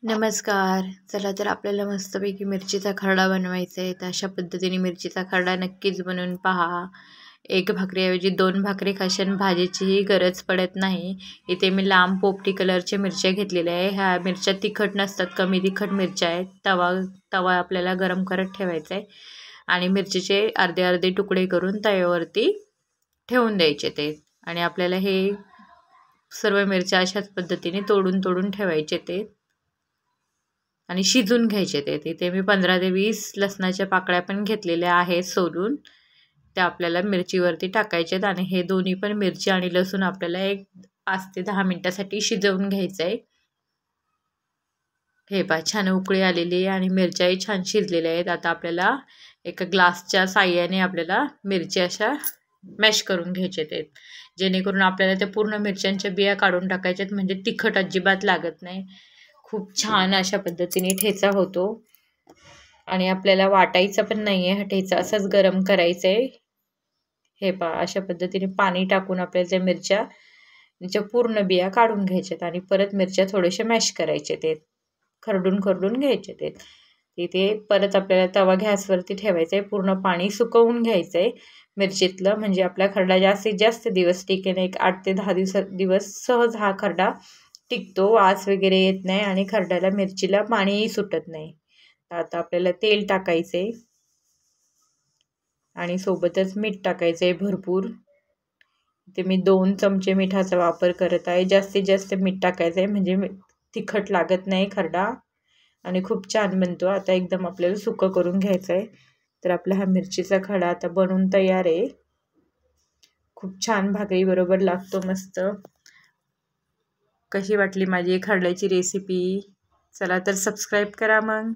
नमस्कार. चला तर आपल्याला मस्तपैकी मिरचीचा खरडा बनवायचा आहे. तर अशा पद्धतीने मिरचीचा खरडा नक्कीच बनवून पहा. एक भाकरीऐवजी 2 भाकरी खाशान भाजीचीही गरज पडत नाही. इथे मी लांब पोपटी कलरच्या मिरच्या घेतलेल्या आहे. ह्या मिरच्या तिखट नसतात, कमी तिखट मिरच्या आहेत. तवा आपल्याला गरम करत ठेवायचा आहे आणि मिरचीचे अर्धे अर्धे तुकडे करून तव्यावरती ठेवून द्यायचे ते. आणि आपल्याला हे सर्व मिरच्या अशाच पद्धतीने तोडून ठेवायचे ते आणि शिजून घ्यायचे ते. तिथे मी 15 ते 20 लसणाच्या पाकळ्या पण घेतलेल्या आहेत सोलून. त्या आपल्याला मिरचीवरती टाकायच्यात आणि हे दोन्ही पण मिरची आणि लसूण आपल्याला एक 5 ते 10 मिनिटासाठी शिजवून घ्यायचं आहे. हे पहा, छान उकळी आलेली आहे आणि मिरच्याही छान शिजलेल्या आहेत. आता आपल्याला एका ग्लासच्या साह्याने आपल्याला मिरची अशा मॅश करून घ्यायचे आहेत, जेणेकरून आपल्याला त्या पूर्ण मिरच्यांच्या बिया काढून टाकायच्यात, म्हणजे तिखट अजिबात लागत नाही. खूप छान अशा पद्धतीने ठेचा होतो आणि आपल्याला वाटायचा पण नाही आहे. हा ठेचा असाच गरम करायचा आहे. हे पहा, अशा पद्धतीने पाणी टाकून आपल्याला त्या मिरच्या पूर्ण बिया काढून घ्यायच्यात आणि परत मिरच्या थोडेसे मॅश करायचे ते खरडून घ्यायचे ते. तिथे परत आपल्याला तवा गॅसवरती ठेवायचा आहे. पूर्ण पाणी सुकवून घ्यायचं आहे मिरचीतलं, म्हणजे आपला खरडा जास्तीत जास्त दिवस टिकेल. एक 8 ते 10 दिवस सहज हा खरडा टिकतो. वास वगैरे येत नाही आणि खरड्याला मिरचीला पाणीही सुटत नाही. आता आपल्याला तेल टाकायचे आणि सोबतच मीठ टाकायचे भरपूर. इथे मी 2 चमचे मिठाचा वापर करत आहे. जास्तीत जास्त मीठ टाकायचं आहे, म्हणजे तिखट लागत नाही खरडा आणि खूप छान बनतो. आता एकदम आपल्याला सुकं करून घ्यायचं आहे. तर आपला हा मिरचीचा खरडा आता बनवून तयार आहे. खूप छान भाकरी बरोबर लागतो मस्त. कशी वाटली माझी खरड्याची रेसिपी? चला तर सबस्क्राईब करा मग.